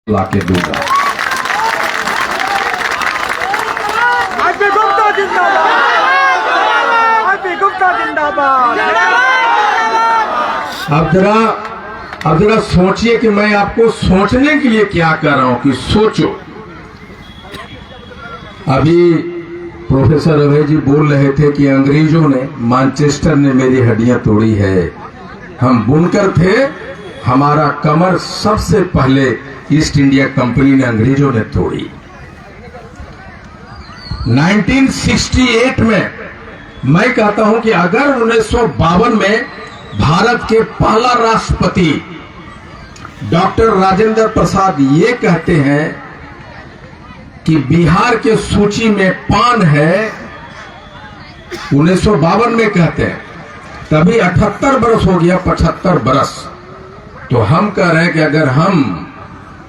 लाके दूंगा। आरपी गुप्ता जिंदाबाद, आरपी गुप्ता जिंदाबाद। अब जरा सोचिए कि मैं आपको सोचने के लिए क्या कर रहा हूं कि सोचो। अभी प्रोफेसर अभय जी बोल रहे थे कि अंग्रेजों ने, मैनचेस्टर ने मेरी हड्डियां तोड़ी है। हम बुनकर थे, हमारा कमर सबसे पहले ईस्ट इंडिया कंपनी ने, अंग्रेजों ने तोड़ी। 1968 में मैं कहता हूं कि अगर 1952 में भारत के पहला राष्ट्रपति डॉक्टर राजेंद्र प्रसाद ये कहते हैं कि बिहार के सूची में पान है, 1952 में कहते हैं, तभी 78 बरस हो गया, 75 बरस। तो हम कह रहे हैं कि अगर हम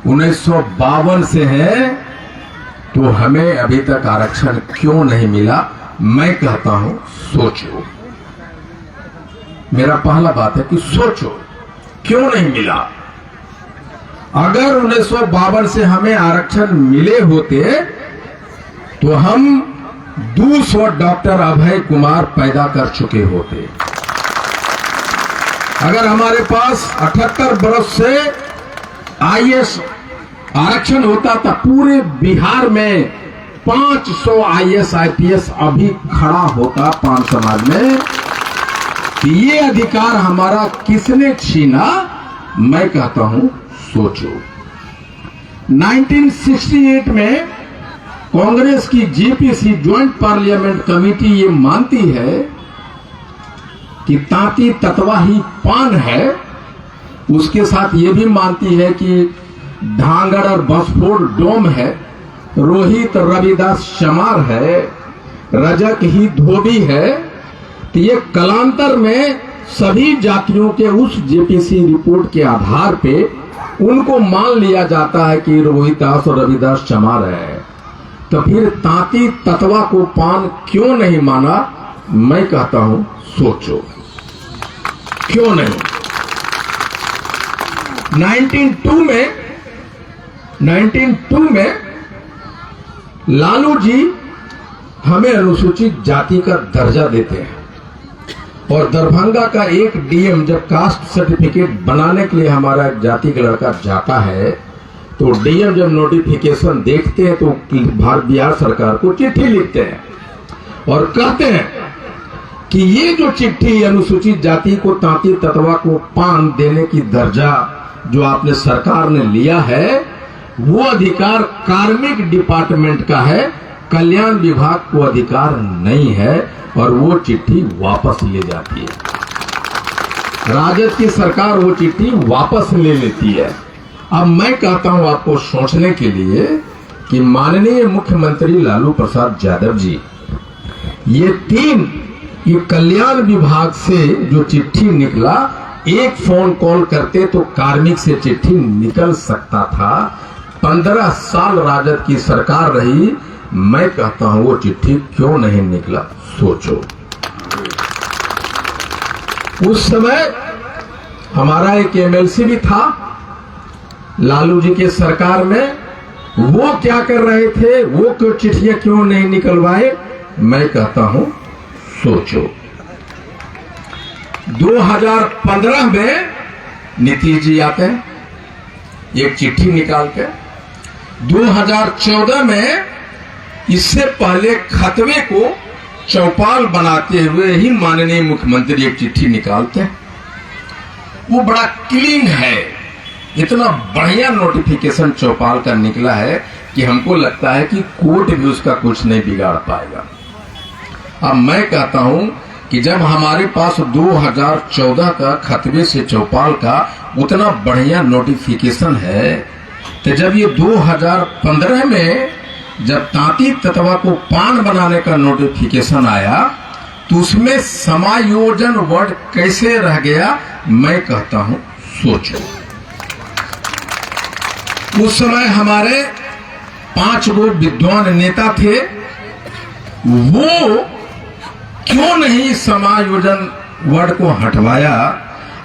1952 से हैं तो हमें अभी तक आरक्षण क्यों नहीं मिला। मैं कहता हूं सोचो। मेरा पहला बात है कि सोचो क्यों नहीं मिला। अगर 1952 से हमें आरक्षण मिले होते तो हम 200 डॉक्टर अभय कुमार पैदा कर चुके होते। अगर हमारे पास 78 बरस से आईएएस आरक्षण होता तो पूरे बिहार में 500 आईएएस आईपीएस अभी खड़ा होता पान समाज में। ये अधिकार हमारा किसने छीना। मैं कहता हूं सोचो। 1968 में कांग्रेस की जेपीसी ज्वाइंट पार्लियामेंट कमेटी ये मानती है कि तांती ततवा ही पान है। उसके साथ ये भी मानती है कि ढांगड़ और बंसफोड़ डोम है, रोहित रविदास चमार है, रजक ही धोबी है। तो ये कलांतर में सभी जातियों के उस जेपीसी रिपोर्ट के आधार पे उनको मान लिया जाता है कि रोहिदास और रविदास चमार है। तो फिर तांती ततवा को पान क्यों नहीं माना। मैं कहता हूं सोचो क्यों नहीं। 1902 में लालू जी हमें अनुसूचित जाति का दर्जा देते हैं और दरभंगा का एक डीएम जब कास्ट सर्टिफिकेट बनाने के लिए हमारा एक जाति का लड़का जाता है तो डीएम जब नोटिफिकेशन देखते हैं तो बिहार सरकार को चिट्ठी लिखते हैं और कहते हैं कि ये जो चिट्ठी अनुसूचित जाति को तांती ततवा को पान देने की दर्जा जो आपने सरकार ने लिया है वो अधिकार कार्मिक डिपार्टमेंट का है, कल्याण विभाग को अधिकार नहीं है और वो चिट्ठी वापस ले जाती है। राजद की सरकार वो चिट्ठी वापस ले लेती है। अब मैं कहता हूं आपको सोचने के लिए कि माननीय मुख्यमंत्री लालू प्रसाद यादव जी ये कल्याण विभाग से जो चिट्ठी निकला, एक फोन कॉल करते तो कार्मिक से चिट्ठी निकल सकता था। 15 साल राजद की सरकार रही। मैं कहता हूं वो चिट्ठी क्यों नहीं निकला। सोचो। उस समय हमारा एक एमएलसी भी था लालू जी की सरकार में। वो क्या कर रहे थे, वो क्यों चिट्ठियां क्यों नहीं निकलवाए। मैं कहता हूं सोचो। 2015 में नीतीश जी आते हैं एक चिट्ठी निकाल के। 2014 में इससे पहले खतवे को चौपाल बनाते हुए ही माननीय मुख्यमंत्री एक चिट्ठी निकालते हैं। वो बड़ा क्लीन है, इतना बढ़िया नोटिफिकेशन चौपाल का निकला है कि हमको लगता है कि कोर्ट भी उसका कुछ नहीं बिगाड़ पाएगा। अब मैं कहता हूं कि जब हमारे पास 2014 का खतवे से चौपाल का उतना बढ़िया नोटिफिकेशन है, तो जब ये 2015 में जब तांती ततवा को पान बनाने का नोटिफिकेशन आया तो उसमें समायोजन वर्ड कैसे रह गया। मैं कहता हूं सोचो। उस समय हमारे 5 गो विद्वान नेता थे, वो क्यों नहीं समायोजन वर्ड को हटवाया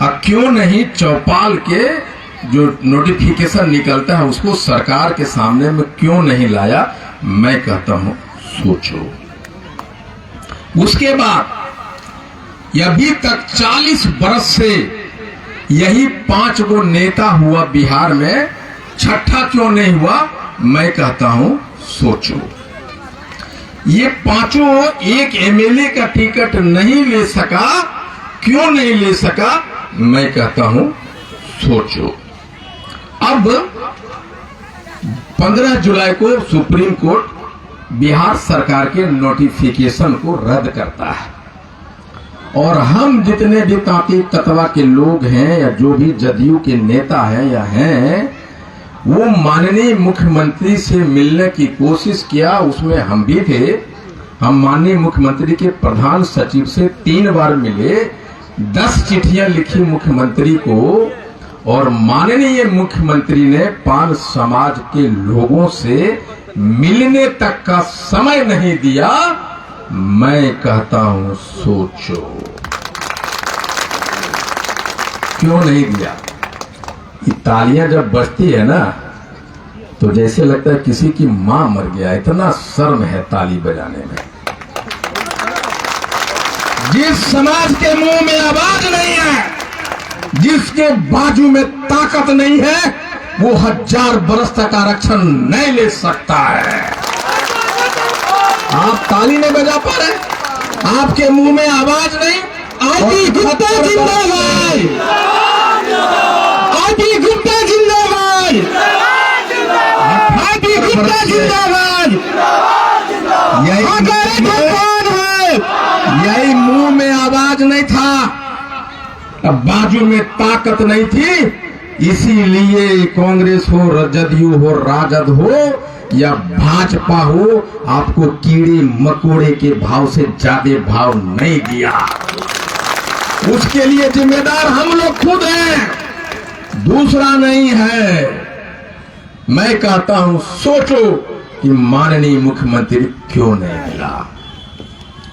और क्यों नहीं चौपाल के जो नोटिफिकेशन निकलता है उसको सरकार के सामने में क्यों नहीं लाया? मैं कहता हूं सोचो। उसके बाद अभी तक 40 बरस से यही 5 गो नेता हुआ बिहार में, छठा क्यों नहीं हुआ? मैं कहता हूं सोचो। ये पांचों एक एमएलए का टिकट नहीं ले सका, क्यों नहीं ले सका? मैं कहता हूं सोचो। अब 15 जुलाई को सुप्रीम कोर्ट बिहार सरकार के नोटिफिकेशन को रद्द करता है और हम जितने भी तांती तत्वा के लोग हैं या जो भी जदयू के नेता हैं या हैं, वो माननीय मुख्यमंत्री से मिलने की कोशिश किया। उसमें हम भी थे। हम माननीय मुख्यमंत्री के प्रधान सचिव से 3 बार मिले, 10 चिट्ठियां लिखी मुख्यमंत्री को और माननीय मुख्यमंत्री ने पान समाज के लोगों से मिलने तक का समय नहीं दिया। मैं कहता हूं सोचो, क्यों नहीं दिया? ये तालियां जब बजती है ना तो जैसे लगता है किसी की मां मर गया, इतना शर्म है ताली बजाने में। जिस समाज के मुंह में आवाज नहीं है, जिसके बाजू में ताकत नहीं है, वो 1000 बरस तक आरक्षण नहीं ले सकता है। आप ताली नहीं बजा पा रहे, आपके मुंह में आवाज नहीं। आरपी गुप्ता जिंदाबाद, आरपी गुप्ता जिंदाबाद, आरपी गुप्ता जिंदाबाद। यही मुंह में आवाज नहीं था, अब बाजू में ताकत नहीं थी। इसीलिए कांग्रेस हो, जदयू हो, राजद हो या भाजपा हो, आपको कीड़े मकोड़े के भाव से ज्यादा भाव नहीं दिया। उसके लिए जिम्मेदार हम लोग खुद हैं, दूसरा नहीं है। मैं कहता हूं सोचो कि माननीय मुख्यमंत्री क्यों नहीं मिला।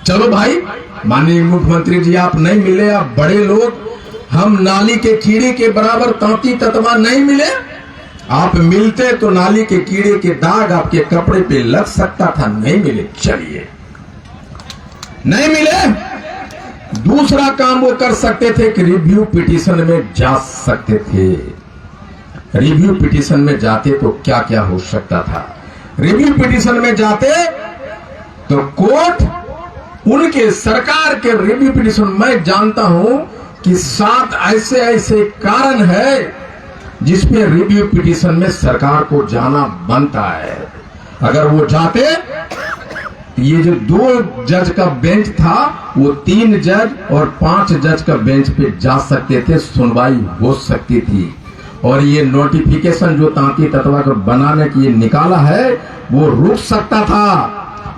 चलो भाई, माननीय मुख्यमंत्री जी आप नहीं मिले, आप बड़े लोग, हम नाली के कीड़े के बराबर तांती तत्वा नहीं मिले। आप मिलते तो नाली के कीड़े के दाग आपके कपड़े पे लग सकता था, नहीं मिले। चलिए, नहीं मिले। दूसरा काम वो कर सकते थे कि रिव्यू पिटीशन में जा सकते थे। रिव्यू पिटीशन में जाते तो क्या क्या हो सकता था? रिव्यू पिटीशन में जाते तो कोर्ट उनके सरकार के रिव्यू पिटीशन, मैं जानता हूं कि 7 ऐसे ऐसे कारण है जिसपे रिव्यू पिटीशन में सरकार को जाना बनता है। अगर वो जाते, ये जो 2 जज का बेंच था वो 3 जज और 5 जज का बेंच पे जा सकते थे, सुनवाई हो सकती थी। और ये नोटिफिकेशन जो तांती तत्वा को बनाने की ये निकाला है वो रुक सकता था।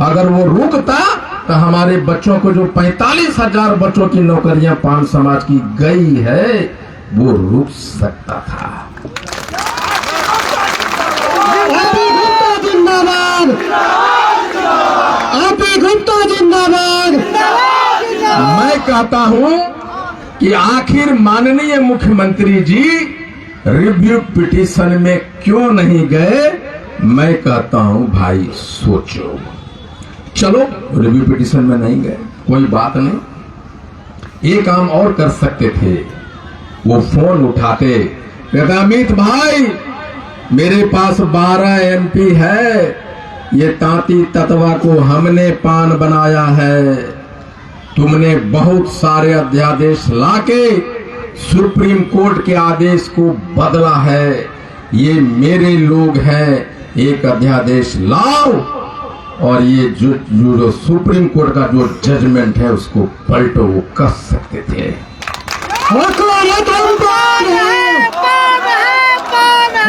अगर वो रुकता तो हमारे बच्चों को जो 45,000 बच्चों की नौकरियां पान समाज की गई है वो रुक सकता था। आरपी गुप्ता जिंदाबाद, आरपी गुप्ता जिंदाबाद। मैं कहता हूं कि आखिर माननीय मुख्यमंत्री जी रिव्यू पिटीशन में क्यों नहीं गए? मैं कहता हूं भाई सोचो। चलो, रिव्यू पिटीशन में नहीं गए, कोई बात नहीं। एक काम और कर सकते थे, वो फोन उठाते, कहते अमित भाई मेरे पास 12 एमपी है, ये तांती तत्वा को हमने पान बनाया है, तुमने बहुत सारे अध्यादेश लाके सुप्रीम कोर्ट के आदेश को बदला है, ये मेरे लोग हैं, एक अध्यादेश लाओ और ये जो सुप्रीम कोर्ट का जो जजमेंट है उसको पलटो। वो कर सकते थे। वकालत हम पान है,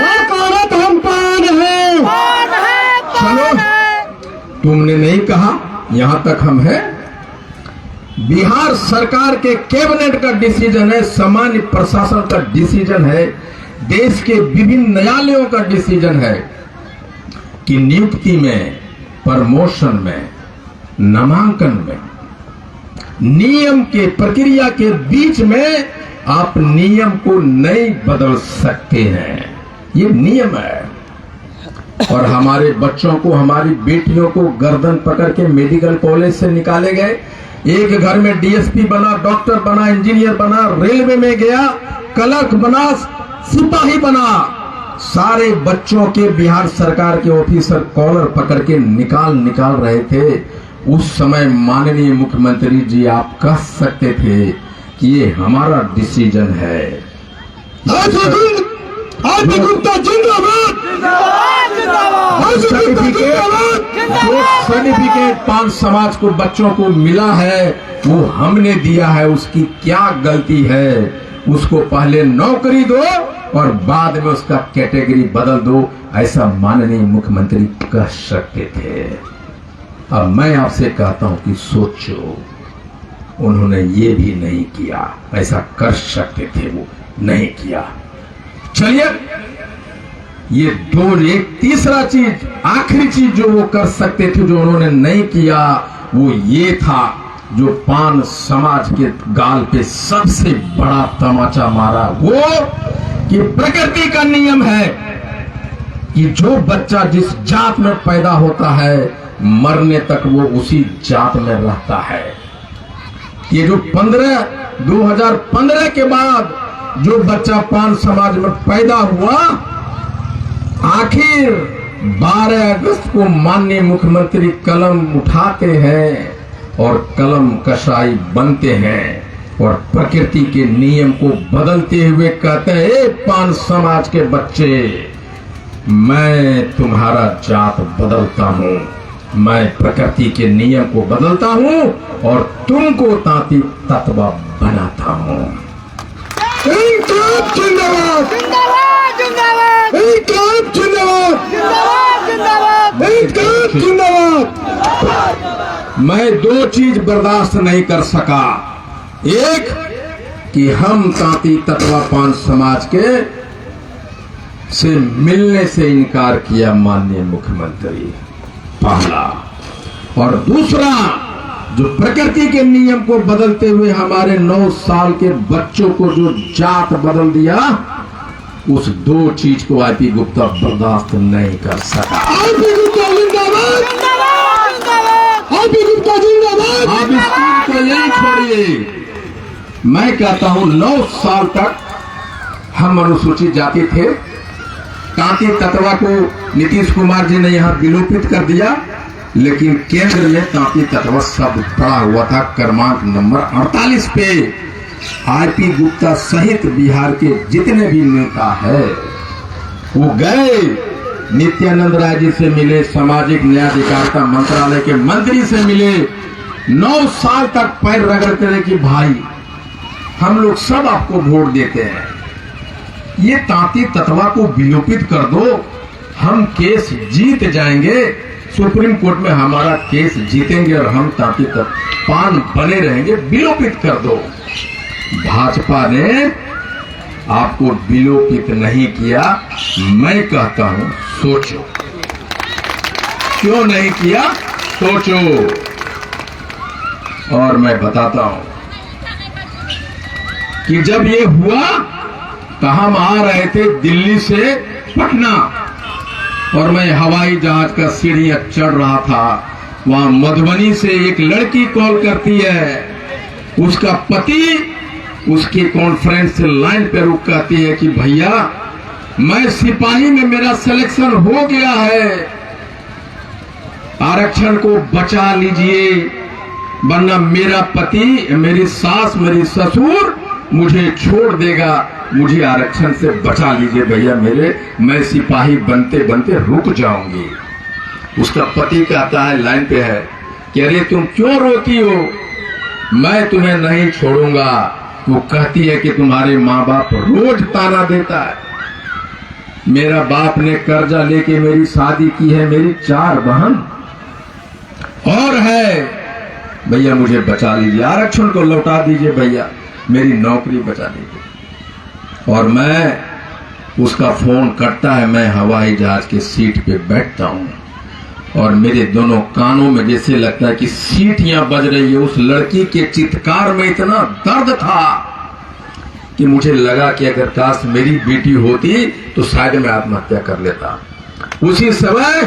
वकालत हम पान है। चलो, तुमने नहीं कहा, यहां तक हम हैं। बिहार सरकार के कैबिनेट का डिसीजन है, सामान्य प्रशासन का डिसीजन है, देश के विभिन्न न्यायालयों का डिसीजन है कि नियुक्ति में, प्रमोशन में, नामांकन में, नियम के प्रक्रिया के बीच में आप नियम को नहीं बदल सकते हैं, ये नियम है। और हमारे बच्चों को, हमारी बेटियों को गर्दन पकड़ के मेडिकल कॉलेज से निकाले गए। एक घर में डीएसपी बना, डॉक्टर बना, इंजीनियर बना, रेलवे में गया, क्लर्क बना, सिपाही बना। सारे बच्चों के बिहार सरकार के ऑफिसर कॉलर पकड़ के निकाल रहे थे। उस समय माननीय मुख्यमंत्री जी आप कह सकते थे कि ये हमारा डिसीजन है। सर्टिफिकेट पान समाज को, बच्चों को मिला है, वो हमने दिया है। उसकी क्या गलती है? उसको पहले नौकरी दो और बाद में उसका कैटेगरी बदल दो, ऐसा माननीय मुख्यमंत्री कह सकते थे। अब मैं आपसे कहता हूं कि सोचो, उन्होंने ये भी नहीं किया। ऐसा कर सकते थे, वो नहीं किया। चलिए, ये दो, एक तीसरा चीज, आखिरी चीज जो वो कर सकते थे, जो उन्होंने नहीं किया, वो ये था जो पान समाज के गाल पे सबसे बड़ा तमाचा मारा, वो कि प्रकृति का नियम है कि जो बच्चा जिस जात में पैदा होता है, मरने तक वो उसी जात में रहता है। ये जो 2015 के बाद जो बच्चा पान समाज में पैदा हुआ, आखिर 12 अगस्त को माननीय मुख्यमंत्री कलम उठाते हैं और कलम कसाई बनते हैं और प्रकृति के नियम को बदलते हुए कहते हैं, पान समाज के बच्चे, मैं तुम्हारा जात बदलता हूं, मैं प्रकृति के नियम को बदलता हूं और तुमको तांती तत्वा बनाता हूं। इनकलाब जिंदाबाद, जिंदाबाद जिंदाबाद, इनकलाब जिंदाबाद, जिंदाबाद जिंदाबाद, इनकलाब जिंदाबाद। मैं दो चीज बर्दाश्त नहीं कर सका। एक कि हम तांती तत्वा पान समाज के से मिलने से इनकार किया माननीय मुख्यमंत्री, पहला। और दूसरा, जो प्रकृति के नियम को बदलते हुए हमारे 9 साल के बच्चों को जो जात बदल दिया, उस दो चीज को आईपी गुप्ता बर्दाश्त नहीं कर सका। आईपी गुप्ता जिंदाबाद, आईपी गुप्ता जिंदाबाद। आप इस चीज को यही छोड़िए। मैं कहता हूं 9 साल तक हम अनुसूचित जाति थे। तांती तत्वा को नीतीश कुमार जी ने यहां विलोपित कर दिया, लेकिन केंद्र में तांती तत्वा शब्द पड़ा हुआ था क्रमांक नंबर 48 पे। आईपी गुप्ता सहित बिहार के जितने भी नेता है वो गए, नित्यानंद राय जी से मिले, सामाजिक न्याय अधिकारिता मंत्रालय के मंत्री से मिले। 9 साल तक पैर रगड़ते रहे कि भाई हम लोग सब आपको वोट देते हैं, ये तांती तत्वा को विलोपित कर दो, हम केस जीत जाएंगे, सुप्रीम कोर्ट में हमारा केस जीतेंगे और हम तांती पान बने रहेंगे, विलोपित कर दो। भाजपा ने आपको विलोपित नहीं किया। मैं कहता हूं सोचो, क्यों नहीं किया, सोचो। और मैं बताता हूं कि जब ये हुआ तो हम आ रहे थे दिल्ली से पटना और मैं हवाई जहाज का सीढ़ियां चढ़ रहा था। वहां मधुबनी से एक लड़की कॉल करती है, उसका पति उसके कॉन्फ्रेंस से लाइन पे रुक कहती है कि भैया मैं सिपाही में मेरा सिलेक्शन हो गया है, आरक्षण को बचा लीजिए वरना मेरा पति, मेरी सास, मेरी ससुर मुझे छोड़ देगा, मुझे आरक्षण से बचा लीजिए भैया, मैं सिपाही बनते बनते रुक जाऊंगी। उसका पति कहता है, लाइन पे है, कि अरे तुम क्यों रोती हो, मैं तुम्हें नहीं छोड़ूंगा। वो कहती है कि तुम्हारे माँ बाप रोज ताना देता है, मेरा बाप ने कर्जा लेके मेरी शादी की है, मेरी 4 बहन और है, भैया मुझे बचा लीजिए, आरक्षण को लौटा दीजिए भैया, मेरी नौकरी बचा दीजिए। और मैं, उसका फोन कटता है, मैं हवाई जहाज के सीट पे बैठता हूं और मेरे दोनों कानों में जैसे लगता है कि सीटियां बज रही है। उस लड़की के चित्कार में इतना दर्द था कि मुझे लगा कि अगर काश मेरी बेटी होती तो शायद मैं आत्महत्या कर लेता। उसी समय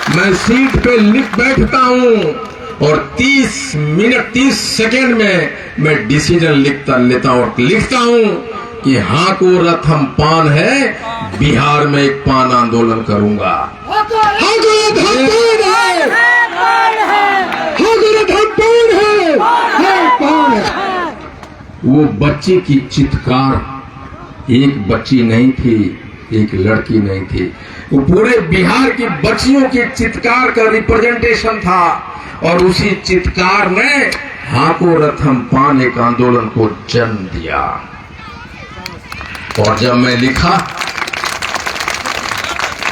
मैं सीट पे लिख बैठता हूं और 30 मिनट 30 सेकेंड में मैं डिसीजन लेता हूं और लिखता हूं कि हाँ को रथम पान है, बिहार में एक पान आंदोलन करूंगा। हाँ को रथम पान है। वो बच्चे की चित्कार, एक बच्ची नहीं थी, एक लड़की नहीं थी, वो पूरे बिहार की बच्चियों की चित्कार का रिप्रेजेंटेशन था। और उसी चित्कार ने हाको रथम पान एक आंदोलन को जन्म दिया। और जब मैं लिखा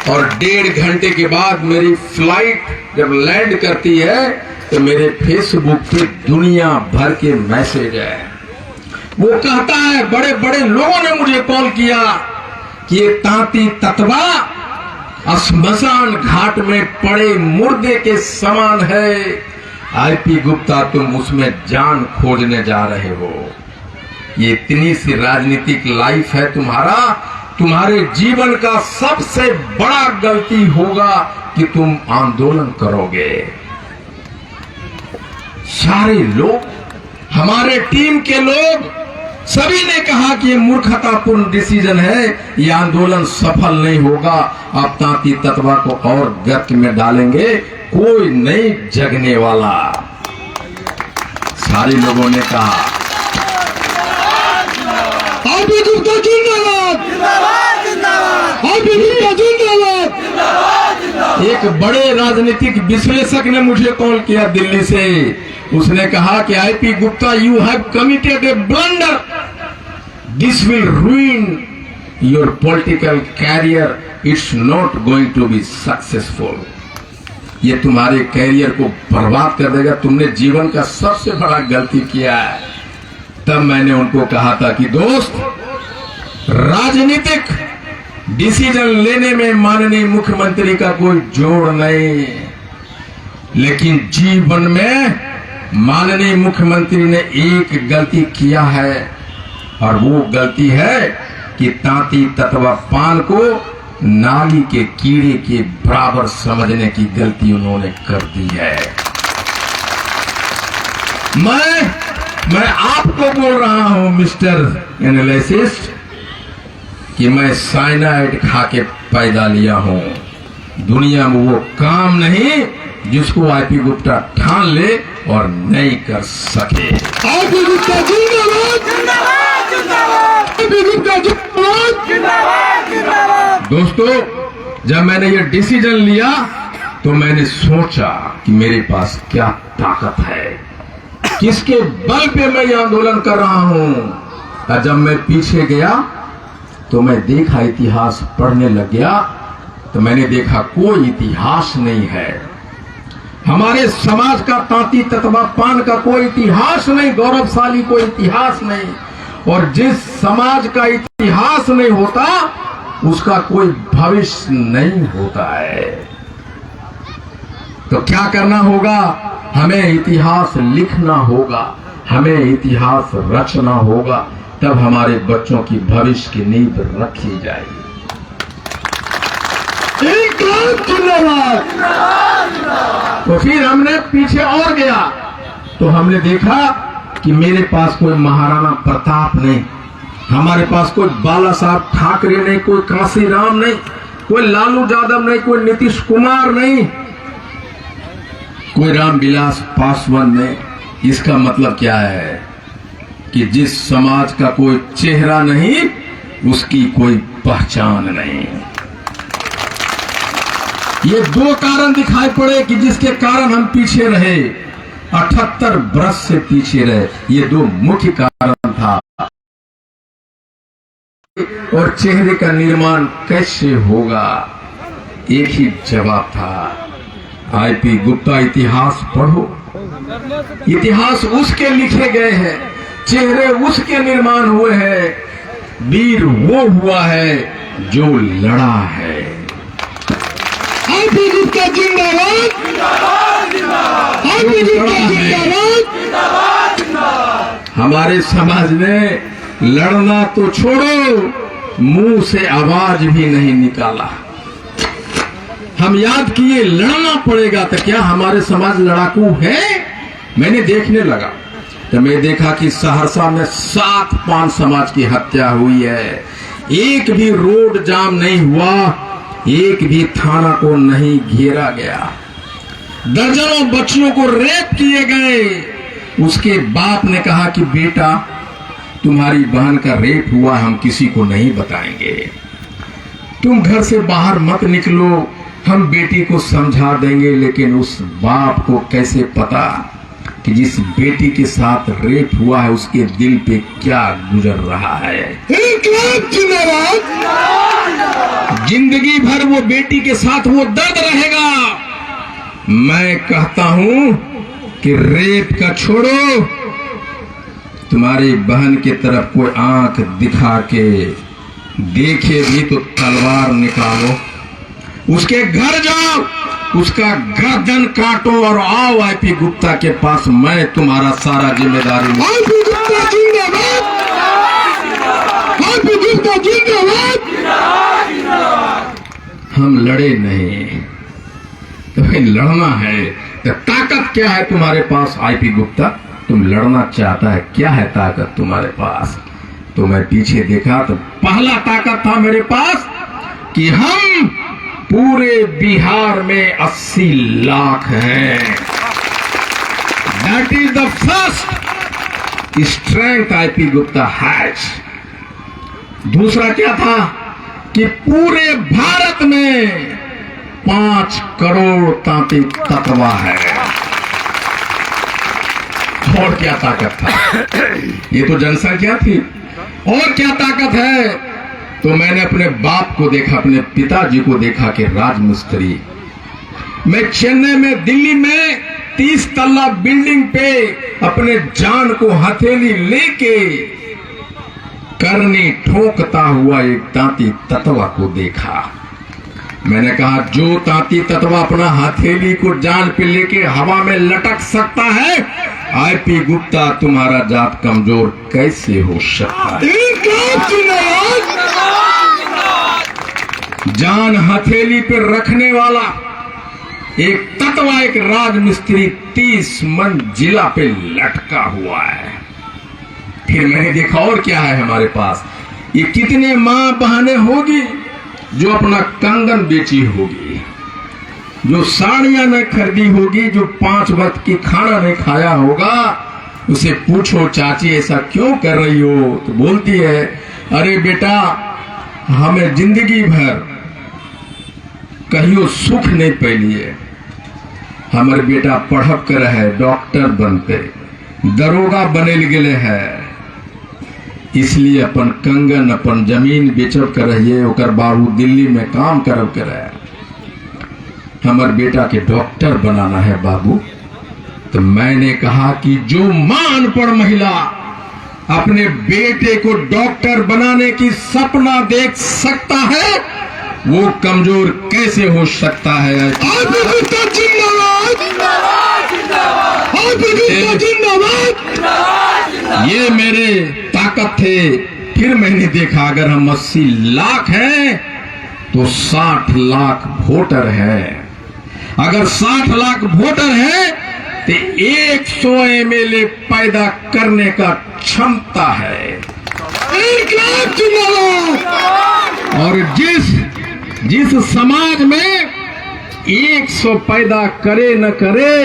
और 1.5 घंटे के बाद मेरी फ्लाइट जब लैंड करती है तो मेरे फेसबुक पे दुनिया भर के मैसेज है। वो कहता है, बड़े बड़े लोगों ने मुझे कॉल किया कि ये तांती ततवा श्मशान घाट में पड़े मुर्दे के समान है। आईपी गुप्ता, तुम उसमें जान खोजने जा रहे हो। ये इतनी सी राजनीतिक लाइफ है तुम्हारा। तुम्हारे जीवन का सबसे बड़ा गलती होगा कि तुम आंदोलन करोगे। सारे लोग, हमारे टीम के लोग सभी ने कहा कि ये मूर्खतापूर्ण डिसीजन है, ये आंदोलन सफल नहीं होगा। आप तांती तत्वा को और गर्त में डालेंगे, कोई नहीं जगने वाला। सारे लोगों ने कहा। आईपी गुप्ता जिंदाबाद, आईपी गुप्ता जिंदाबाद। एक बड़े राजनीतिक विश्लेषक ने मुझे कॉल किया दिल्ली से। उसने कहा कि IP Gupta, you have committed a blunder, this will ruin your political career, it's not going to be successful. ये तुम्हारे कैरियर को बर्बाद कर देगा, तुमने जीवन का सबसे बड़ा गलती किया है। तब मैंने उनको कहा था कि दोस्त, राजनीतिक डिसीजन लेने में माननीय मुख्यमंत्री का कोई जोड़ नहीं, लेकिन जीवन में माननीय मुख्यमंत्री ने एक गलती किया है और वो गलती है कि तांती तत्वा पान को नाली के कीड़े के बराबर समझने की गलती उन्होंने कर दी है। मैं आपको बोल रहा हूं मिस्टर एनालिसिस्ट कि मैं साइनाइड खा के पैदा लिया हूं। दुनिया में वो काम नहीं जिसको आईपी गुप्ता ठान ले और नहीं कर सके। आईपी गुप्ता जिंदाबाद, आईपी गुप्ता जिंदाबाद। दोस्तों, जब मैंने ये डिसीजन लिया तो मैंने सोचा कि मेरे पास क्या ताकत है, किसके बल पे मैं ये आंदोलन कर रहा हूं। और जब मैं पीछे गया तो मैं देखा, इतिहास पढ़ने लग गया तो मैंने देखा कोई इतिहास नहीं है। हमारे समाज का तांती तत्वा पान का कोई इतिहास नहीं, गौरवशाली कोई इतिहास नहीं। और जिस समाज का इतिहास नहीं होता उसका कोई भविष्य नहीं होता है। तो क्या करना होगा? हमें इतिहास लिखना होगा, हमें इतिहास रचना होगा, तब हमारे बच्चों की भविष्य की नींव रखी जाएगी। तो फिर हमने पीछे और गया तो हमने देखा कि मेरे पास कोई महाराणा प्रताप नहीं, हमारे पास कोई बाला साहब ठाकरे नहीं, कोई कांशीराम नहीं, कोई लालू यादव नहीं, कोई नीतीश कुमार नहीं, कोई रामविलास पासवान नहीं। इसका मतलब क्या है कि जिस समाज का कोई चेहरा नहीं उसकी कोई पहचान नहीं। ये दो कारण दिखाई पड़े कि जिसके कारण हम पीछे रहे, 78 वर्ष से पीछे रहे। ये दो मुख्य कारण था। और चेहरे का निर्माण कैसे होगा? एक ही जवाब था, आईपी गुप्ता इतिहास पढ़ो। इतिहास उसके लिखे गए हैं, चेहरे उसके निर्माण हुए हैं, वीर वो हुआ है जो लड़ा है। आईपी गुप्ता जिंदाबाद, आईपी गुप्ता जिंदाबाद। हमारे समाज में लड़ना तो छोड़ो, मुंह से आवाज भी नहीं निकाला। हम याद किए लड़ना पड़ेगा, तो क्या हमारे समाज लड़ाकू है? मैंने देखने लगा तो मैं देखा कि सहरसा में 7 पान समाज की हत्या हुई है। एक भी रोड जाम नहीं हुआ, एक भी थाना को नहीं घेरा गया। दर्जनों बच्चियों को रेप किए गए। उसके बाप ने कहा कि बेटा तुम्हारी बहन का रेप हुआ, हम किसी को नहीं बताएंगे, तुम घर से बाहर मत निकलो, हम बेटी को समझा देंगे। लेकिन उस बाप को कैसे पता कि जिस बेटी के साथ रेप हुआ है उसके दिल पे क्या गुजर रहा है। इनकलाब जिंदाबाद। जिंदगी भर वो बेटी के साथ वो दर्द रहेगा। मैं कहता हूं कि रेप का छोड़ो, तुम्हारी बहन की तरफ कोई आंख दिखा के देखे भी तो तलवार निकालो, उसके घर जाओ, उसका गर्दन काटो और आओ आईपी गुप्ता के पास, मैं तुम्हारा सारा जिम्मेदारी लूं। आईपी गुप्ता जिंदाबाद। आईपी गुप्ता जिंदाबाद। हम लड़े नहीं, तुम्हें लड़ना है तो ताकत क्या है तुम्हारे पास आईपी गुप्ता? तुम लड़ना चाहता है, क्या है ताकत तुम्हारे पास? तो मैं पीछे देखा तो पहला ताकत था मेरे पास कि हम पूरे बिहार में 80 लाख हैं। That is the first strength IP Gupta has. दूसरा क्या था कि पूरे भारत में 5 करोड़ तांती तत्वा है। और क्या ताकत था? ये तो जनसंख्या थी। और क्या ताकत है? तो मैंने अपने बाप को देखा, अपने पिताजी को देखा कि राजमिस्त्री। मैं चेन्नई में, दिल्ली में 30 तल्ला बिल्डिंग पे अपने जान को हथेली लेके करनी ठोकता हुआ एक तांती तत्वा को देखा। मैंने कहा जो तांती तत्वा अपना हथेली को जान पे लेके हवा में लटक सकता है, आईपी गुप्ता तुम्हारा जात कमजोर कैसे हो सकता है? जान हथेली पे रखने वाला एक तत्वा, एक राजमिस्त्री 30 मंजिला पे लटका हुआ है। फिर मैंने देखा और क्या है हमारे पास। ये कितने मां बहनें होगी जो अपना कंगन बेची होगी, जो साड़ियां नहीं खरीदी होगी, जो 5 वक्त की खाना नहीं खाया होगा। उसे पूछो चाची ऐसा क्यों कर रही हो, तो बोलती है अरे बेटा हमें जिंदगी भर कहियो सुख नहीं पैलिए। हमारे बेटा पढ़ब कर है, डॉक्टर बनते, दरोगा बनेल गेले है, इसलिए अपन कंगन अपन जमीन बेचब कर रहिए, ओकर बाबू दिल्ली में काम करब कर है। हमारे बेटा के डॉक्टर बनाना है बाबू। तो मैंने कहा कि जो मां अनपढ़ महिला अपने बेटे को डॉक्टर बनाने की सपना देख सकता है, वो कमजोर कैसे हो सकता है? आईपी गुप्ता जिंदाबाद। आईपी गुप्ता जिंदाबाद। ये मेरे ताकत थे। फिर मैंने देखा अगर हम 80 लाख हैं तो 60 लाख वोटर हैं। अगर 60 लाख वोटर हैं तो 100 एमएलए पैदा करने का क्षमता है। इनकलाब जिंदाबाद। और जिस समाज में 100 पैदा करे न करे,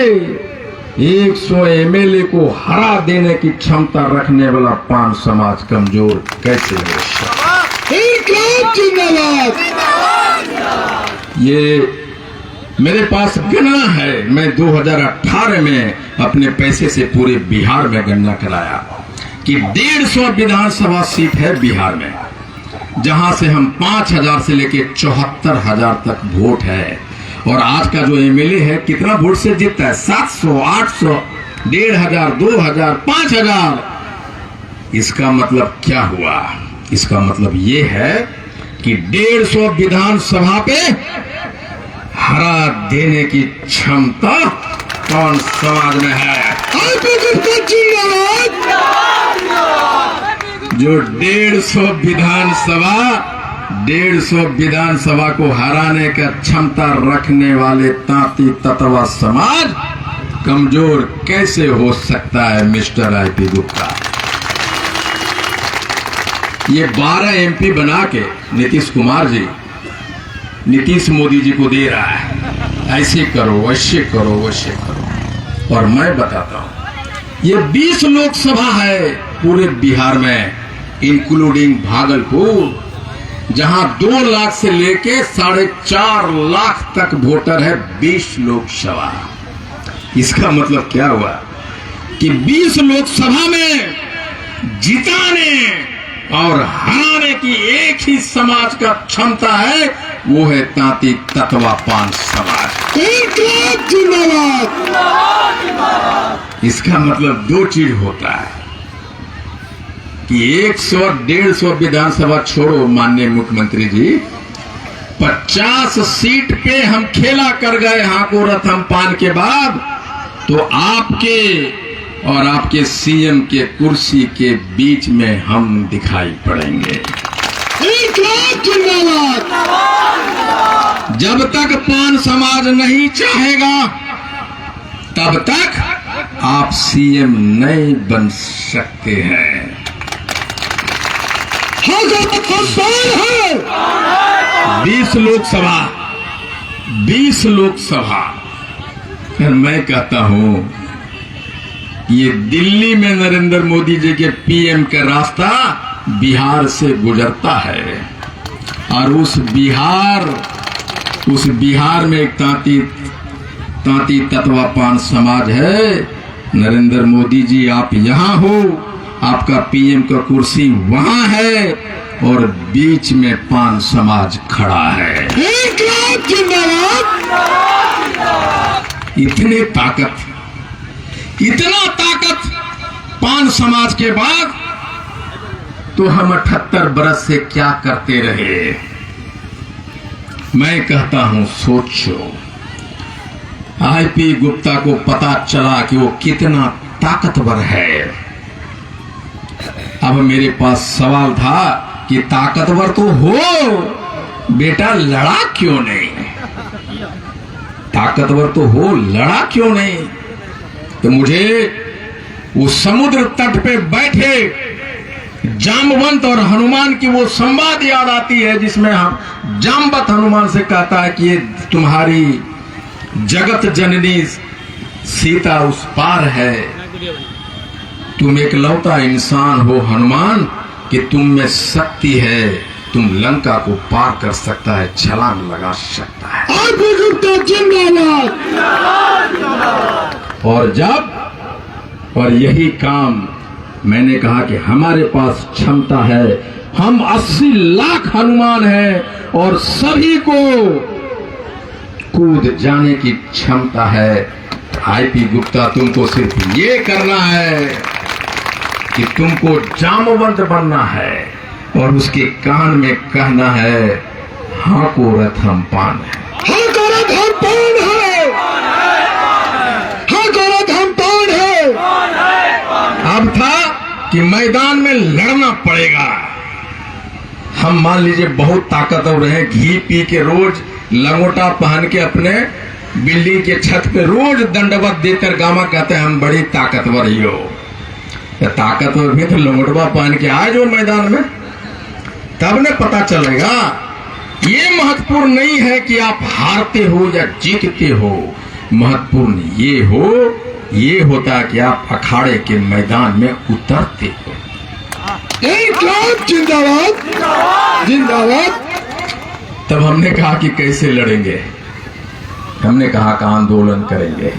100 एमएलए को हरा देने की क्षमता रखने वाला पान समाज कमजोर कैसे हो सकता? इनकलाब जिंदाबाद। ये मेरे पास गणना है। मैं 2018 में अपने पैसे से पूरे बिहार में गणना कराया कि 150 विधानसभा सीट है बिहार में, जहां से हम 5000 से लेके 74,000 तक वोट है। और आज का जो एमएलए है कितना वोट से जीतता है? 700, 800, 1500, 2000, 5000। इसका मतलब क्या हुआ? इसका मतलब ये है कि 150 विधानसभा पे हरा देने की क्षमता कौन समाज में है आईपी गुप्ता जिंदाबाद। जो 150 विधानसभा को हराने का क्षमता रखने वाले तांती तत्वा समाज कमजोर कैसे हो सकता है मिस्टर आईपी गुप्ता? ये 12 एमपी बना के नीतीश कुमार जी नीतीश मोदी जी को दे रहा है, ऐसे करो वैसे करो वैसे करो। और मैं बताता हूं ये 20 लोकसभा है पूरे बिहार में, इंक्लूडिंग भागलपुर, जहां 2 लाख से लेके 4.5 लाख तक वोटर है। 20 लोकसभा, इसका मतलब क्या हुआ कि 20 लोकसभा में जिताने और हराने की एक ही समाज का क्षमता है, वो है तांती तत्वा पान समाज। इनकलाब जिंदाबाद। इसका मतलब 2 चीज होता है कि 100-150 विधानसभा छोड़ो माननीय मुख्यमंत्री जी, 50 सीट पे हम खेला कर गए हाको रथम पान के बाद, तो आपके और आपके सीएम के कुर्सी के बीच में हम दिखाई पड़ेंगे। इनकलाब जिंदाबाद। जब तक पान समाज नहीं चाहेगा तब तक आप सीएम नहीं बन सकते हैं। हम कौन है? 20 लोकसभा फिर मैं कहता हूं ये दिल्ली में नरेंद्र मोदी जी के पीएम का रास्ता बिहार से गुजरता है, और उस बिहार में एक तांती तत्वा पान समाज है। नरेंद्र मोदी जी आप यहां हो, आपका पीएम का कुर्सी वहां है, और बीच में पान समाज खड़ा है। इनकलाब जिंदाबाद। इतना ताकत पान समाज के बाद तो हम 78 बरस से क्या करते रहे। मैं कहता हूं सोचो, आईपी गुप्ता को पता चला कि वो कितना ताकतवर है। अब मेरे पास सवाल था कि ताकतवर तो हो बेटा, लड़ा क्यों नहीं? ताकतवर तो हो, लड़ा क्यों नहीं? तो मुझे वो समुद्र तट पे बैठे जामवंत और हनुमान की वो संवाद याद आती है, जिसमें हम जामवंत हनुमान से कहता है कि ये तुम्हारी जगत जननी सीता उस पार है। तुम एक लौता इंसान हो हनुमान कि तुम में शक्ति है, तुम लंका को पार कर सकता है, छलांग लगा सकता है। आईपी गुप्ता जिंदाबाद। और यही काम मैंने कहा कि हमारे पास क्षमता है, हम 80 लाख हनुमान हैं और सभी को कूद जाने की क्षमता है। आईपी गुप्ता तुमको सिर्फ ये करना है कि तुमको जामवंत बनना है और उसके कान में कहना है हाँ को रथम पान है। हाँ को रथम पान है। हाँ को रथम पान है। अब था कि मैदान में लड़ना पड़ेगा। हम मान लीजिए बहुत ताकतवर हैं, घी पी के रोज लंगोटा पहन के अपने बिल्डिंग के छत पे रोज दंडवत देकर गामा कहते हैं हम बड़ी ताकतवर ही हो। ताकतवर भी तो लंगोटवा पहन के आए जो मैदान में, तब ने पता चलेगा। ये महत्वपूर्ण नहीं है कि आप हारते हो या जीतते हो, महत्वपूर्ण ये होता है कि आप अखाड़े के मैदान में उतरते हो। इनकलाब जिंदाबाद। जिंदाबाद। तब हमने कहा कि कैसे लड़ेंगे? हमने कहा कि आंदोलन करेंगे,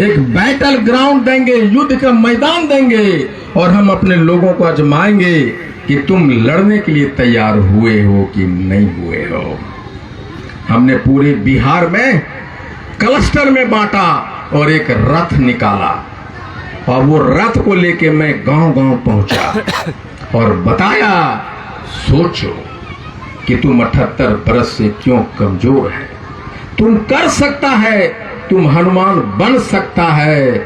एक बैटल ग्राउंड देंगे, युद्ध का मैदान देंगे, और हम अपने लोगों को आजमाएंगे कि तुम लड़ने के लिए तैयार हुए हो कि नहीं हुए हो। हमने पूरे बिहार में क्लस्टर में बांटा और एक रथ निकाला, और वो रथ को लेके मैं गांव-गांव पहुंचा और बताया सोचो कि तुम 78 बरस से क्यों कमजोर है, तुम कर सकता है तुम हनुमान बन सकता है,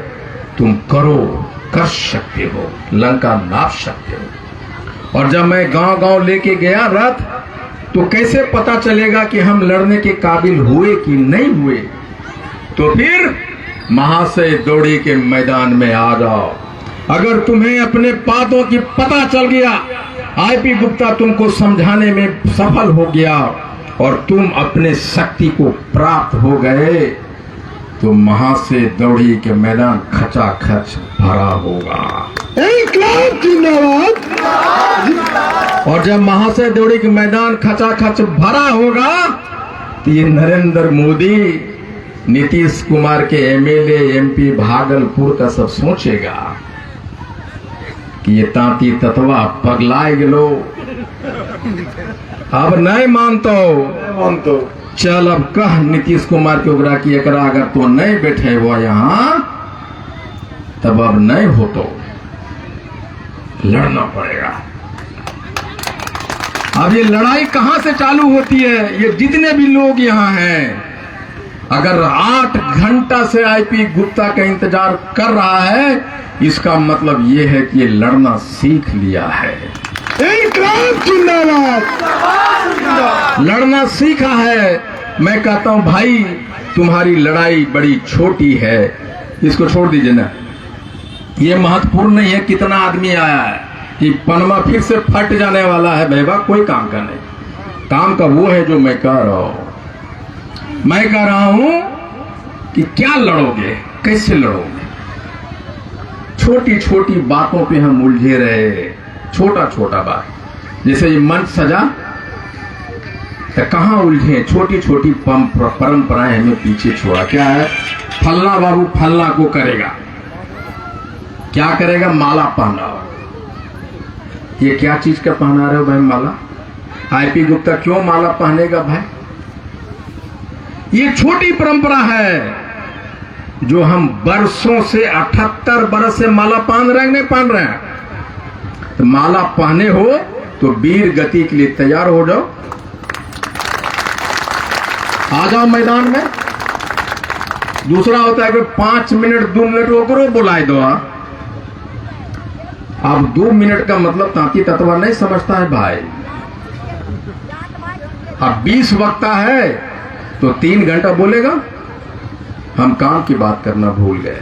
तुम करो, कर सकते हो, लंका नाप सकते हो। और जब मैं गांव गांव लेके गया रथ, तो कैसे पता चलेगा कि हम लड़ने के काबिल हुए कि नहीं हुए? तो फिर महाशय दौड़ी के मैदान में आ जाओ। अगर तुम्हें अपने बातों की पता चल गया, आईपी गुप्ता तुमको समझाने में सफल हो गया और तुम अपने शक्ति को प्राप्त हो गए, तो महाशय दौड़ी के मैदान खचाखच भरा होगा। इंकलाब जिंदाबाद। और जब महाशय दौड़ी के मैदान खचाखच भरा होगा, तो ये नरेंद्र मोदी, नीतीश कुमार के एमएलए एमपी भागलपुर का सब सोचेगा कि ये तांती ततवा पगलाए गेलो, अब नहीं मानतो। चल अब कह नीतीश कुमार के ओकरा की एकरा अगर तो नहीं बैठे हुआ यहाँ, तब अब नहीं हो तो लड़ना पड़ेगा। अब ये लड़ाई कहां से चालू होती है? ये जितने भी लोग यहाँ हैं, अगर 8 घंटा से आईपी गुप्ता का इंतजार कर रहा है, इसका मतलब ये है कि ये लड़ना सीख लिया है। इंकलाब जिंदाबाद। लड़ना सीखा है। मैं कहता हूं भाई, तुम्हारी लड़ाई बड़ी छोटी है, इसको छोड़ दीजिए ना। ये महत्वपूर्ण नहीं है कितना आदमी आया है, कि पनमा फिर से फट जाने वाला है। भैया कोई काम का नहीं, काम का वो है जो मैं कह रहा हूं। मैं कह रहा हूं कि क्या लड़ोगे, कैसे लड़ोगे? छोटी छोटी बातों पे हम उलझे रहे, छोटा छोटा बात, जैसे ये मंच सजा, तो कहां उलझे? छोटी छोटी परंपराएं हमें पीछे छोड़ा। क्या है? फल्ला बाबू फल्ला को करेगा, क्या करेगा? माला पहना। ये क्या चीज का पहना रहे हो भाई माला? आईपी गुप्ता क्यों माला पहनेगा भाई? ये छोटी परंपरा है जो हम बरसों से 78 बरस से माला पहन रहे हैं, नहीं पहन रहे हैं। तो माला पहने हो तो वीर गति के लिए तैयार हो जाओ, आ जाओ मैदान में। दूसरा होता है कि 5 मिनट 2 मिनट ओकरो बुलाए दो। अब 2 मिनट का मतलब तांती तत्वा नहीं समझता है भाई। अब 20 वक्ता है तो 3 घंटा बोलेगा। हम काम की बात करना भूल गए।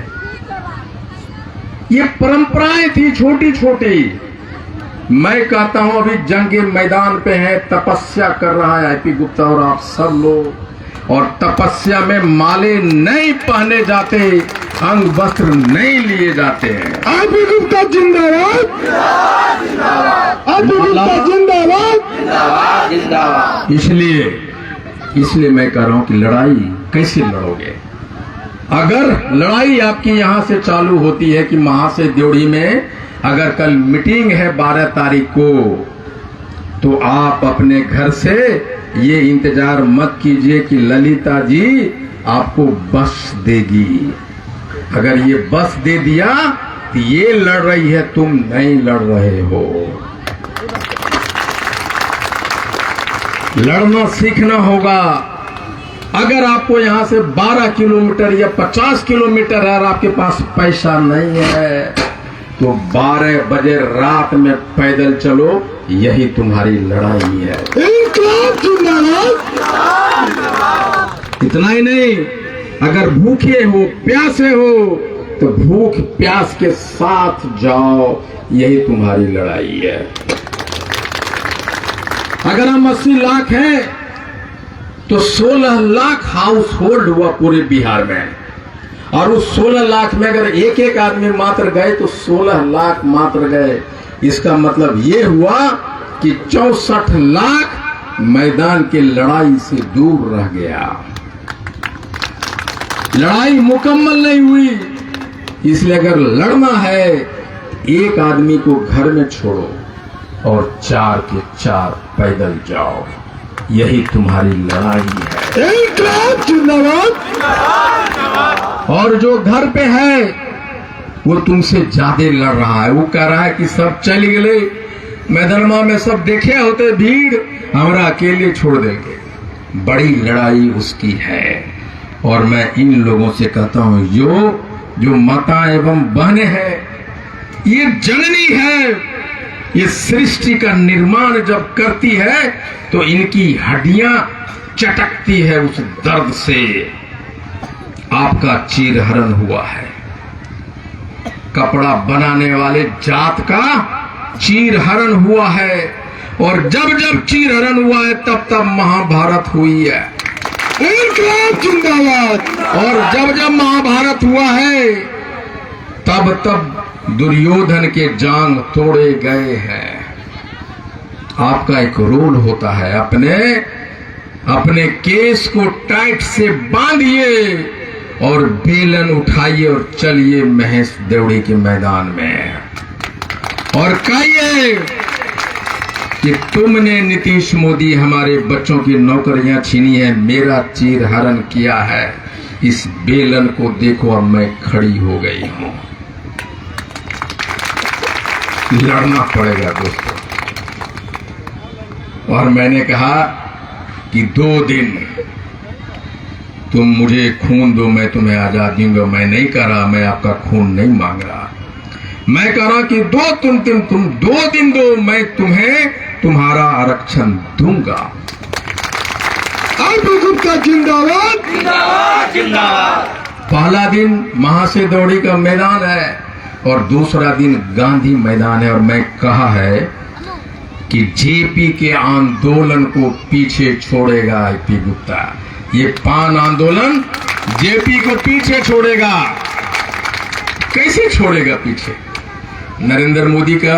ये परंपराएं थी छोटी छोटी। मैं कहता हूं अभी जंग मैदान पे है, तपस्या कर रहा है आईपी गुप्ता और आप सब लोग, और तपस्या में माले नहीं पहने जाते, अंग वस्त्र नहीं लिए जाते हैं। आईपी गुप्ता जिंदाबाद। आईपी गुप्ता जिंदाबाद। इसलिए मैं कह रहा हूं कि लड़ाई कैसे लड़ोगे? अगर लड़ाई आपकी यहां से चालू होती है कि महाशय देवड़ी में अगर कल मीटिंग है 12 तारीख को, तो आप अपने घर से ये इंतजार मत कीजिए कि ललिता जी आपको बस देगी। अगर ये बस दे दिया तो ये लड़ रही है, तुम नहीं लड़ रहे हो। लड़ना सीखना होगा। अगर आपको यहां से 12 किलोमीटर या 50 किलोमीटर है और आपके पास पैसा नहीं है, तो 12 बजे रात में पैदल चलो, यही तुम्हारी लड़ाई है। इंकलाब जिंदाबाद। इतना ही नहीं, अगर भूखे हो, प्यासे हो, तो भूख प्यास के साथ जाओ, यही तुम्हारी लड़ाई है। अगर हम 80 लाख हैं तो 16 लाख हाउस होल्ड हुआ पूरे बिहार में, और उस 16 लाख में अगर एक एक आदमी मात्र गए तो 16 लाख मात्र गए। इसका मतलब ये हुआ कि 64 लाख मैदान के लड़ाई से दूर रह गया। लड़ाई मुकम्मल नहीं हुई। इसलिए अगर लड़ना है, एक आदमी को घर में छोड़ो और 4 के 4 पैदल जाओ, यही तुम्हारी लड़ाई है। इंकलाब जिंदाबाद। और जो घर पे है वो तुमसे ज्यादा लड़ रहा है। वो कह रहा है कि सब चल गए मैदानमा में, सब देखे होते भीड़, हमरा अकेले छोड़ देंगे। बड़ी लड़ाई उसकी है। और मैं इन लोगों से कहता हूं जो माता एवं बहनें हैं, ये जननी है, ये सृष्टि का निर्माण जब करती है तो इनकी हड्डियां चटकती है उस दर्द से। आपका चीरहरण हुआ है, कपड़ा बनाने वाले जात का चीरहरण हुआ है, और जब जब चीरहरण हुआ है तब तब महाभारत हुई है। इनकलाब जिंदाबाद। और जब जब महाभारत हुआ है तब तब दुर्योधन के जांग तोड़े गए हैं। आपका एक रोल होता है, अपने केस को टाइट से बांधिए और बेलन उठाइए और चलिए महेश देवड़ी के मैदान में और कहिए कि तुमने नीतीश मोदी हमारे बच्चों की नौकरियां छीनी है, मेरा चीरहरण किया है, इस बेलन को देखो अब मैं खड़ी हो गई हूं। लड़ना पड़ेगा दोस्तों। और मैंने कहा कि 2 दिन तुम मुझे खून दो, मैं तुम्हें आजादी दूंगा। मैं नहीं कह रहा, मैं आपका खून नहीं मांग रहा, मैं कह रहा कि तुम 2 दिन दो, मैं तुम्हें तुम्हारा आरक्षण दूंगा। आरपी गुप्ता जिंदाबाद। पहला दिन महाशय दौड़ी का मैदान है और दूसरा दिन गांधी मैदान है। और मैं कहा है कि जेपी के आंदोलन को पीछे छोड़ेगा आरपी गुप्ता। ये पान आंदोलन जेपी को पीछे छोड़ेगा। कैसे छोड़ेगा पीछे? नरेंद्र मोदी का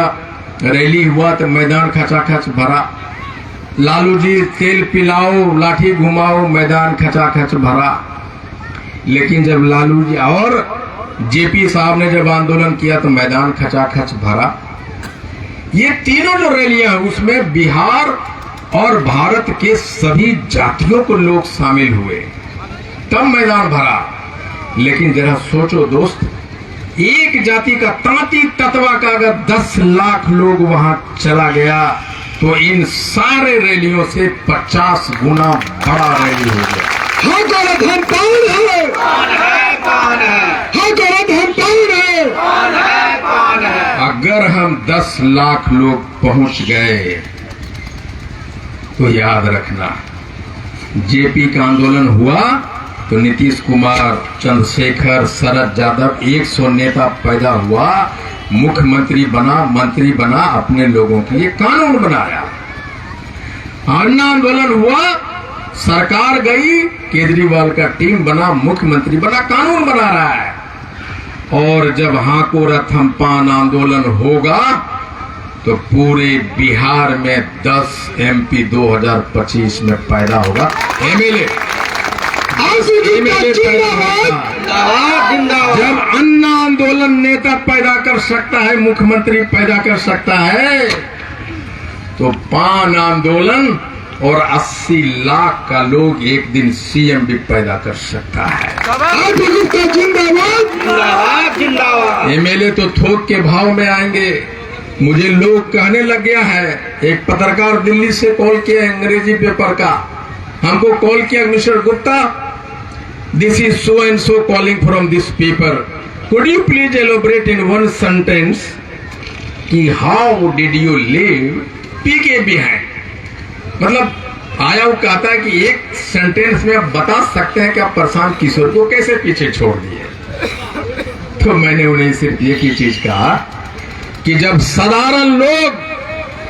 रैली हुआ तो मैदान खचाखच भरा, लालू जी तेल पिलाओ लाठी घुमाओ, मैदान खचाखच भरा। लेकिन जब लालू जी और जेपी साहब ने जब आंदोलन किया तो मैदान खचाखच भरा। ये तीनों जो रैलियां हैं उसमें बिहार और भारत के सभी जातियों को लोग शामिल हुए, तब मैदान भरा। लेकिन जरा सोचो दोस्त, एक जाति का तांती तत्वा का अगर 10 लाख लोग वहां चला गया तो इन सारे रैलियों से 50 गुना बड़ा रैली हो गया। हाँ गौरव हम कौन है? हाँ गौरव हम कौन है? अगर हम 10 लाख लोग पहुंच गए तो याद रखना, जेपी का आंदोलन हुआ तो नीतीश कुमार, चंद्रशेखर, शरद यादव 100 नेता पैदा हुआ, मुख्यमंत्री बना, मंत्री बना, अपने लोगों के लिए कानून बनाया। अन्ना आंदोलन हुआ, सरकार गई, केजरीवाल का टीम बना, मुख्यमंत्री बना, कानून बना रहा है। और जब हाको रथम पान आंदोलन होगा तो पूरे बिहार में 10 MP 2025 में पैदा होगा। एमएलए जब अन्ना आंदोलन नेता पैदा कर सकता है, मुख्यमंत्री पैदा कर सकता है, तो पान आंदोलन और 80 लाख का लोग एक दिन सीएम भी पैदा कर सकता है। एमएलए तो थोक के भाव में आएंगे। मुझे लोग कहने लग गया है, एक पत्रकार दिल्ली से कॉल किया, अंग्रेजी पेपर का, हमको कॉल किया, mister Gupta, this is so and so calling from this paper, could you please elaborate in one sentence कि how did you leave PK behind? मतलब आया वो कहता है कि एक सेंटेंस में आप बता सकते हैं कि आप प्रशांत किशोर को कैसे पीछे छोड़ दिए। तो मैंने उन्हें सिर्फ एक ही चीज कहा कि जब साधारण लोग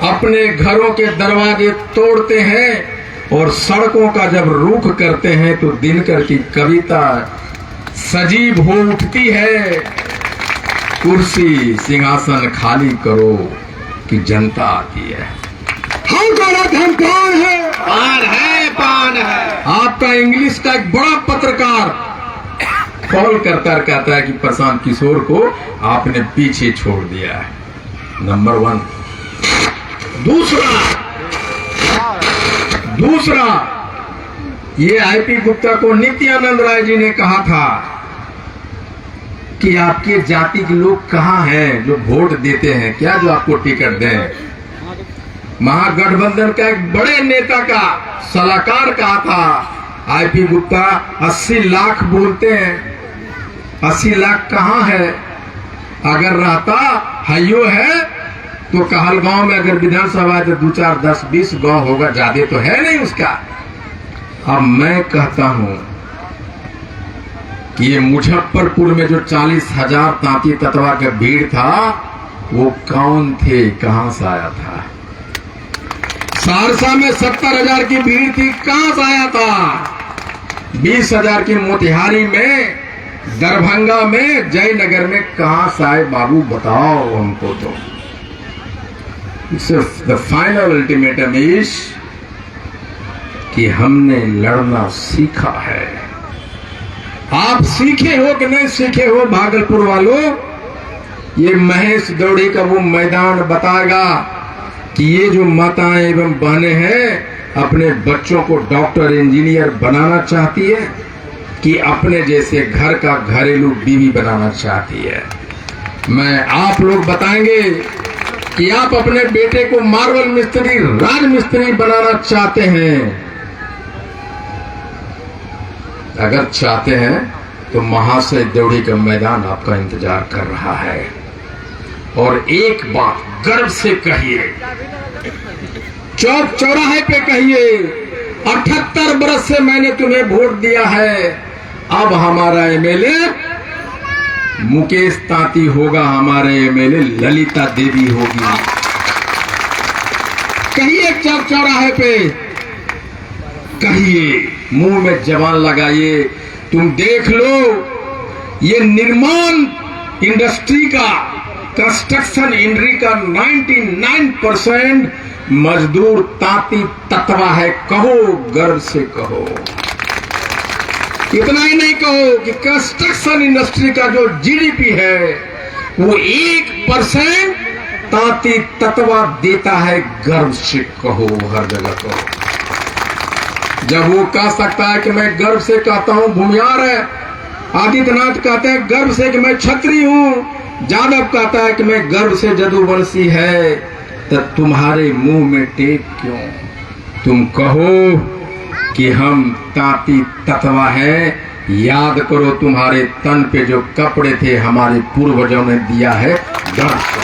अपने घरों के दरवाजे तोड़ते हैं और सड़कों का जब रुख करते हैं तो दिनकर की कविता सजीव हो उठती है, कुर्सी सिंहासन खाली करो कि जनता आती है। हम कौन है? पान है। आपका इंग्लिश का एक बड़ा पत्रकार कॉल करता कहता है कि प्रशांत किशोर को आपने पीछे छोड़ दिया है। नंबर 1। दूसरा ये आईपी गुप्ता को नित्यानंद राय जी ने कहा था कि आपके जाति के लोग कहां हैं जो वोट देते हैं, क्या जो आपको टिकट दें। महागठबंधन का एक बड़े नेता का सलाहकार कहा था आईपी गुप्ता 80 लाख बोलते हैं, 80 लाख कहाँ है? अगर रहता हयो है तो कहलगांव में अगर विधानसभा है तो 2, 4, 10, 20 गांव होगा, ज्यादा तो है नहीं उसका। अब मैं कहता हूं कि ये मुजफ्फरपुर में जो 40,000 तांती ततवा का भीड़ था वो कौन थे, कहां से आया था? सहरसा में 70,000 की भीड़ थी, कहां से आया था? 20,000 की मोतिहारी में, दरभंगा में, जयनगर में कहां से आए बाबू, बताओ हमको। तो द फाइनल अल्टीमेटम इज कि हमने लड़ना सीखा है। आप सीखे हो कि नहीं सीखे हो भागलपुर वालों? ये महेश दौड़ी का वो मैदान बताएगा कि ये जो माताएं एवं बहनें हैं अपने बच्चों को डॉक्टर इंजीनियर बनाना चाहती है कि अपने जैसे घर का घरेलू बीवी बनाना चाहती है। मैं आप लोग बताएंगे कि आप अपने बेटे को मार्बल मिस्त्री, राज मिस्त्री बनाना चाहते हैं। अगर चाहते हैं तो महाशय दौड़ी का मैदान आपका इंतजार कर रहा है। और एक बात गर्व से कहिए, चौक चौराहे पे कहिए, 78 बरस से मैंने तुम्हें वोट दिया है, अब हमारा एमएलए मुकेश तांती होगा, हमारे एमएलए ललिता देवी होगी। कहिए चौक चौराहे पे, कहिए, मुंह में जबान लगाइए। तुम देख लो, ये निर्माण इंडस्ट्री का, कंस्ट्रक्शन इंडस्ट्री का 99% मजदूर तांती ततवा है। कहो, गर्व से कहो। इतना ही नहीं कहो कि कंस्ट्रक्शन इंडस्ट्री का जो जीडीपी है वो 1% तांती ततवा देता है। गर्व से कहो, हर जगह कहो। जब वो कह सकता है कि मैं गर्व से कहता हूं भूमियार है, आदित्यनाथ कहते हैं गर्व से कि मैं छत्री हूं, जादव कहता है कि मैं गर्व से जदुवंशी है, तो तुम्हारे मुंह में टेप क्यों? तुम कहो कि हम तांती ततवा हैं। याद करो तुम्हारे तन पे जो कपड़े थे हमारे पूर्वजों ने दिया है गर्व से।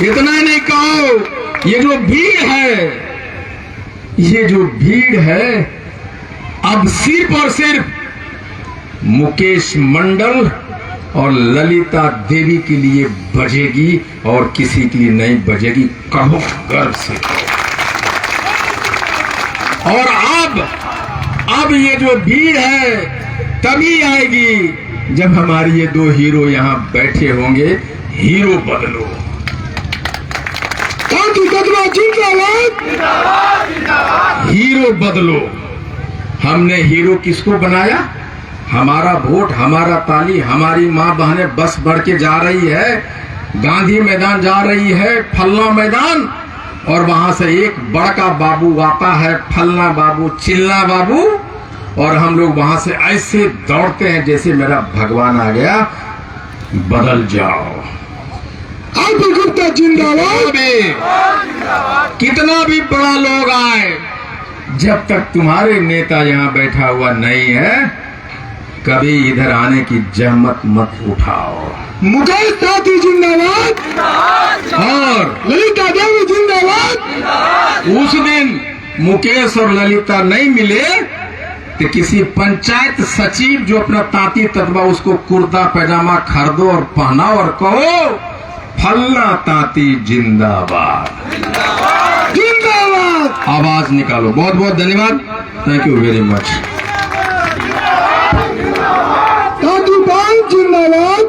इतना ही नहीं कहो, ये जो भीड़ है, ये जो भीड़ है अब सिर्फ और सिर्फ मुकेश मंडल और ललिता देवी के लिए बजेगी और किसी के लिए नहीं बजेगी। कहो, गर्व से कहो। और अब ये जो भीड़ है तभी आएगी जब हमारी ये दो हीरो यहां बैठे होंगे। हीरो बदलो, हीरो बदलो। हमने हीरो किसको बनाया? हमारा वोट, हमारा ताली, हमारी माँ बहनें बस बढ़ के जा रही है, गांधी मैदान जा रही है, फलना मैदान, और वहां से एक बड़का बाबू आता है, फलना बाबू, चिल्ला बाबू, और हम लोग वहां से ऐसे दौड़ते हैं जैसे मेरा भगवान आ गया। बदल जाओ। आईपी गुप्ता जिंदाबाद। कितना भी बड़ा लोग आए, जब तक तुम्हारे नेता यहाँ बैठा हुआ नहीं है, कभी इधर आने की जहमत मत उठाओ। मुकेश तांती जिंदाबाद और ललिता देवी जिंदाबाद। उस दिन मुकेश और ललिता नहीं मिले तो किसी पंचायत सचिव जो अपना तांती ततवा, उसको कुर्ता पैजामा खरीदो और पहनाओ और कहो फलना तांती जिंदाबाद, जिंदाबाद। आवाज निकालो। बहुत बहुत धन्यवाद। Thank you very much. Tanti by जिंदाबाद।